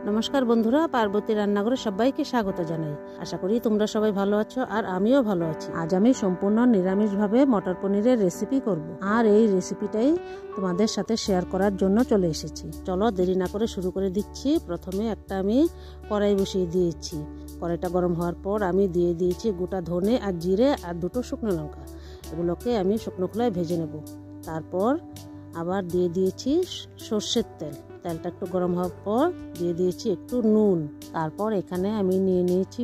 নমস্কার বন্ধুরা, পার্বতী রান্নাঘরে সবাইকে স্বাগত জানাই। আশা করি তোমরা সবাই ভালো আছো আর আমিও ভালো আছি। আজ আমি সম্পূর্ণ নিরামিষভাবে মটর পনিরের রেসিপি করব আর এই রেসিপিটাই তোমাদের সাথে শেয়ার করার জন্য চলে এসেছি। চলো দেরি না করে শুরু করে দিচ্ছি। প্রথমে একটা আমি কড়াই বসিয়ে দিয়েছি। কড়াইটা গরম হওয়ার পর আমি দিয়ে দিয়েছি গোটা ধনে আর জিরে আর দুটো শুকনো লঙ্কা। এগুলোকে আমি শুকনো খোলায় ভেজে নেব। তারপর আবার দিয়ে দিয়েছি সর্ষের তেল। তেলটা একটু গরম হওয়ার পর দিয়ে দিয়েছি একটু নুন। তারপর এখানে আমি নিয়ে নিয়েছি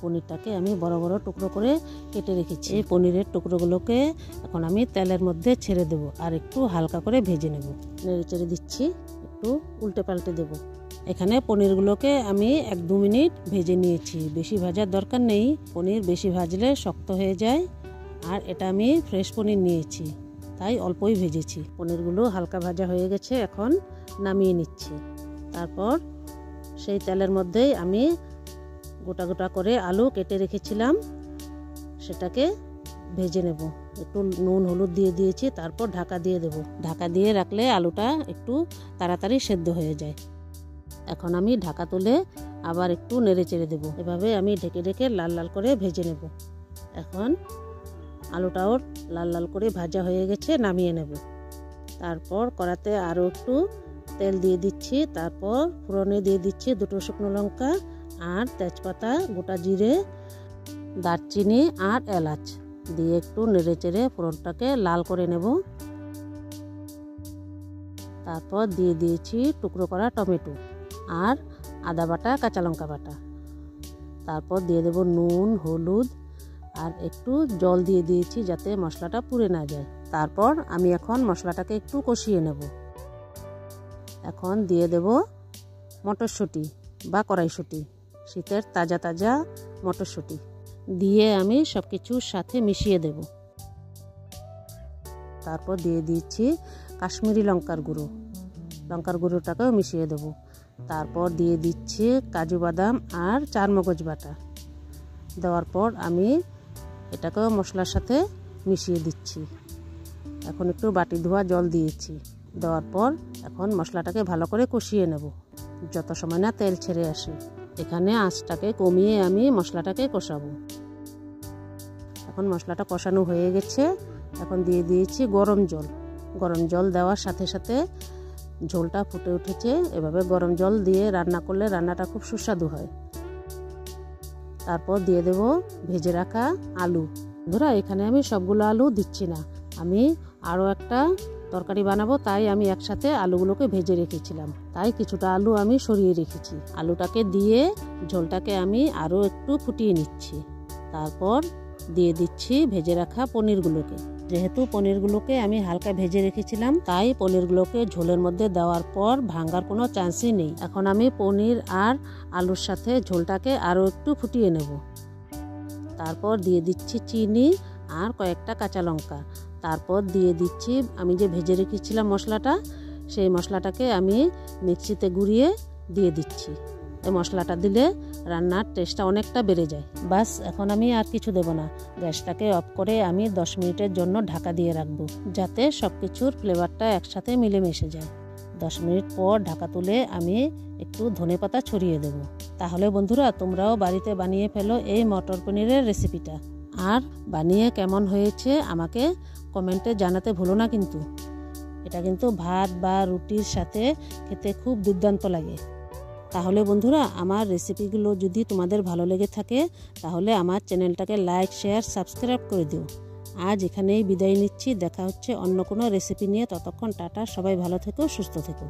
পনিরটাকে আমি বড় বড় টুকরো করে কেটে রেখেছি। এই পনিরের টুকরোগুলোকে এখন আমি তেলের মধ্যে ছেড়ে দেব আর একটু হালকা করে ভেজে নেব। নেড়ে চেড়ে দিচ্ছি, একটু উল্টে পাল্টে দেব। এখানে পনিরগুলোকে আমি 1-2 মিনিট ভেজে নিয়েছি। বেশি ভাজার দরকার নেই, পনির বেশি ভাজলে শক্ত হয়ে যায়। আর এটা আমি ফ্রেশ পনির নিয়েছি, তাই অল্পই ভেজেছি। পনিরগুলো হালকা ভাজা হয়ে গেছে, এখন নামিয়ে নিচ্ছি। তারপর সেই তেলের মধ্যেই আমি গোটা গোটা করে আলু কেটে রেখেছিলাম, সেটাকে ভেজে নেব। একটু নুন হলুদ দিয়ে দিয়েছি, তারপর ঢাকা দিয়ে দেব। ঢাকা দিয়ে রাখলে আলুটা একটু তাড়াতাড়ি সেদ্ধ হয়ে যায়। এখন আমি ঢাকা তুলে আবার একটু নেড়ে চেড়ে দেবো। এভাবে আমি ঢেকে ঢেকে লাল লাল করে ভেজে নেব। এখন আলুটাও লাল লাল করে ভাজা হয়ে গেছে, নামিয়ে নেব। তারপর কড়াতে আরও একটু তেল দিয়ে দিচ্ছি। তারপর ফোড়নে দিয়ে দিচ্ছি 2টো শুকনো লঙ্কা আর তেজপাতা, গোটা জিরে, দারচিনি আর এলাচ দিয়ে একটু নেড়ে চেড়ে ফোড়নটাকে লাল করে নেব। তারপর দিয়ে দিয়েছি টুকরো করা টমেটো আর আদা বাটা, কাঁচা লঙ্কা বাটা। তারপর দিয়ে দেব নুন, হলুদ আর একটু জল দিয়ে দিয়েছি যাতে মশলাটা পুড়ে না যায়। তারপর আমি এখন মশলাটাকে একটু কষিয়ে নেব। এখন দিয়ে দেব মটরশুঁটি বা কড়াইশুঁটি, শীতের তাজা তাজা মটরশুঁটি দিয়ে আমি সব কিছুর সাথে মিশিয়ে দেব। তারপর দিয়ে দিচ্ছি কাশ্মীরি লঙ্কার গুঁড়োটাকেও মিশিয়ে দেব। তারপর দিয়ে দিচ্ছি কাজু বাদাম আর চারমগজ বাটা। দেওয়ার পর আমি এটাকেও মশলার সাথে মিশিয়ে দিচ্ছি। এখন একটু বাটি ধোয়া জল দিয়েছি। দেওয়ার পর এখন মশলাটাকে ভালো করে কষিয়ে নেব যত সময় না তেল ছেড়ে আসে। এখানে আঁচটাকে কমিয়ে আমি মশলাটাকে কষাবো। এখন মশলাটা কষানো হয়ে গেছে। এখন দিয়ে দিয়েছি গরম জল দেওয়ার সাথে সাথে ঝোলটা ফুটে উঠেছে। এভাবে গরম জল দিয়ে রান্না করলে রান্নাটা খুব সুস্বাদু হয়। তারপর দিয়ে দেব ভেজে রাখা আলু। ধরা এখানে আমি সবগুলো আলু দিচ্ছি না, আমি আরও একটা তরকারি বানাবো, তাই আমি একসাথে আলুগুলোকে ভেজে রেখেছিলাম, তাই কিছুটা আলু আমি সরিয়ে রেখেছি। আলুটাকে দিয়ে ঝোলটাকে আমি আরও একটু ফুটিয়ে নিচ্ছি। তারপর দিয়ে দিচ্ছি ভেজে রাখা পনিরগুলোকে। যেহেতু পনিরগুলোকে আমি হালকা ভেজে রেখেছিলাম, তাই পনিরগুলোকে ঝোলের মধ্যে দেওয়ার পর ভাঙার কোনো চান্সই নেই। এখন আমি পনির আর আলুর সাথে ঝোলটাকে আরও একটু ফুটিয়ে নেব। তারপর দিয়ে দিচ্ছি চিনি আর কয়েকটা কাঁচা লঙ্কা। তারপর দিয়ে দিচ্ছি আমি যে ভেজে রেখেছিলাম মশলাটা, সেই মশলাটাকে আমি মিক্সিতে গুঁড়িয়ে দিয়ে দিচ্ছি। এই মশলাটা দিলে রান্নার টেস্টটা অনেকটা বেড়ে যায়। বাস, এখন আমি আর কিছু দেব না। গ্যাসটাকে অফ করে আমি 10 মিনিটের জন্য ঢাকা দিয়ে রাখবো, যাতে সব কিছুর ফ্লেভারটা একসাথে মিলেমিশে যায়। 10 মিনিট পর ঢাকা তুলে আমি একটু ধনেপাতা ছড়িয়ে দেব। তাহলে বন্ধুরা, তোমরাও বাড়িতে বানিয়ে ফেলো এই মটর পনিরের রেসিপিটা। আর বানিয়ে কেমন হয়েছে আমাকে কমেন্টে জানাতে ভুলো না কিন্তু। এটা কিন্তু ভাত বা রুটির সাথে খেতে খুব দুর্দান্ত লাগে। তাহলে বন্ধুরা, আমার রেসিপিগুলো যদি তোমাদের ভালো লেগে থাকে তাহলে আমার চ্যানেলটাকে লাইক, শেয়ার, সাবস্ক্রাইব করে দিও। আজ এখানেই বিদায় নিচ্ছি। দেখা হচ্ছে অন্য কোনো রেসিপি নিয়ে। ততক্ষণ টাটা, সবাই ভালো থেকো, সুস্থ থেকো।